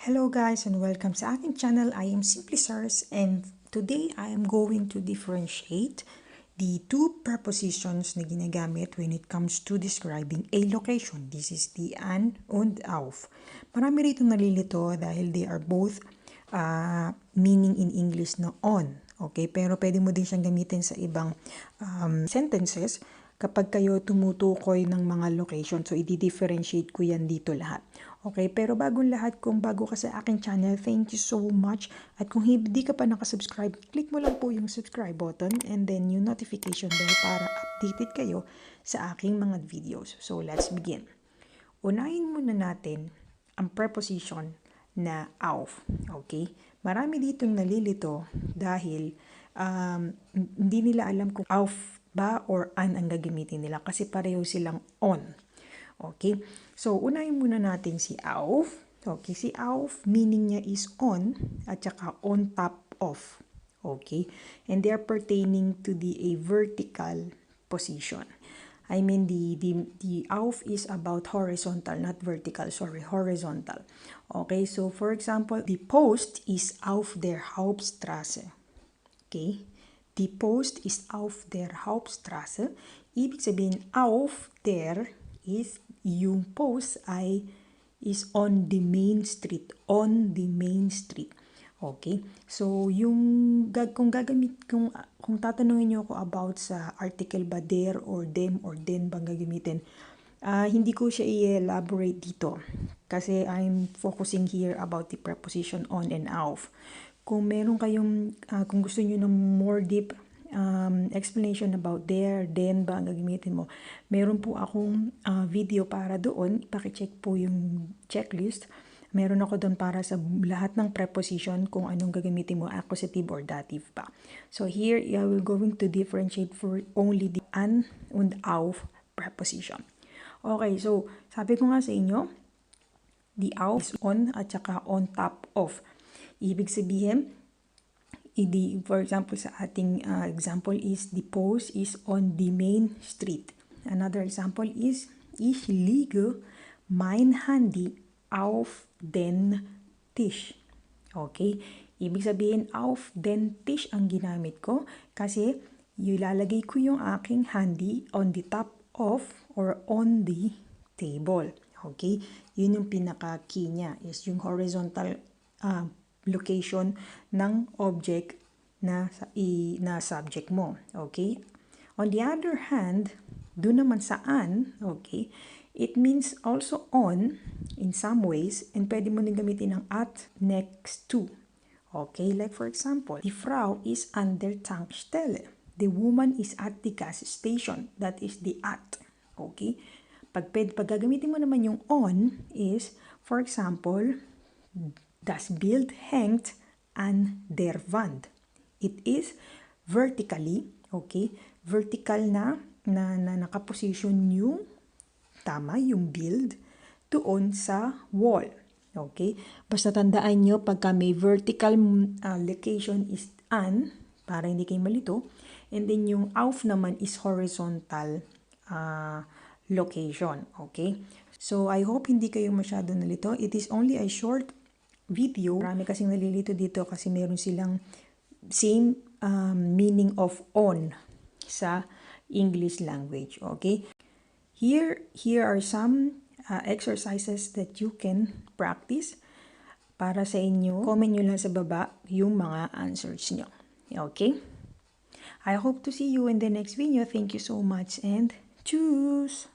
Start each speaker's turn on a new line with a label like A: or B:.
A: Hello guys and welcome sa aking channel. I am simplysars and today I am going to differentiate the two prepositions na ginagamit when it comes to describing a location. This is the an und auf. Marami rito nalilito dahil they are both meaning in English na on. Okay, pero pwede mo din siyang gamitin sa ibang sentences kapag kayo tumutukoy ng mga location. So, i-differentiate ko yan dito lahat. Okay, pero bagong lahat, kung bago ka sa aking channel, thank you so much. At kung hindi ka pa nakasubscribe, click mo lang po yung subscribe button and then yung notification bell para updated kayo sa aking mga videos. So, let's begin. Unahin muna natin ang preposition na auf. Okay? Marami ditong nalilito dahil hindi nila alam kung auf ba or an ang gagamitin nila kasi pareho silang on. Okay? So, unahin muna natin si auf. Okay, si auf, meaning niya is on at saka on top of. Okay? And they are pertaining to a vertical position. I mean, the auf is about horizontal, not vertical. Sorry, horizontal. Okay, so for example, the post is auf der Hauptstraße. Okay? The post is auf der Hauptstraße. Ibig sabihin, auf der is yung post ay is on the main street. On the main street. Okay? So, kung tatanungin niyo ako about sa article ba der or dem or den bang gagamitin, hindi ko siya i-elaborate dito. Kasi I'm focusing here about the preposition on and auf. Kung meron kayong, kung gusto niyo ng more deep explanation about there, then ba ang gagamitin mo, meron po akong video para doon. Ipakicheck po yung checklist. Meron ako doon para sa lahat ng preposition kung anong gagamitin mo, accusative or dative pa. So here, I will going to differentiate for only the an und auf preposition. Okay, so sabi ko nga sa inyo, the auf is on at saka on top of. Ibig sabihin, for example, sa ating example is the post is on the main street. Another example is, ich lege mein Handy auf den Tisch. Okay? Ibig sabihin, auf den Tisch ang ginamit ko kasi ilalagay ko yung aking handy on the top of or on the table. Okay? Yun yung pinaka-key niya is yung horizontal location ng object na subject mo. Okay? On the other hand, doon naman saan, okay, it means also on in some ways and pwede mo din gamitin ng at next to. Okay? Like for example, die Frau is an der Tankstelle. The woman is at the gas station. That is the at. Okay? Pag gagamitin mo naman yung on is, for example, das Bild hängt an der Wand. It is vertically, okay? Vertical na nakaposition yung yung build doon sa wall. Okay? Basta tandaan nyo, pagka may vertical location is an, para hindi kayo malito, and then yung auf naman is horizontal location. Okay? So, I hope hindi kayo masyado nalito. It is only a short video. Marami kasing nalilito dito kasi meron silang same meaning of on sa English language. Okay? Here are some exercises that you can practice para sa inyo. Comment nyo lang sa baba yung mga answers nyo. Okay? I hope to see you in the next video. Thank you so much and tschüss!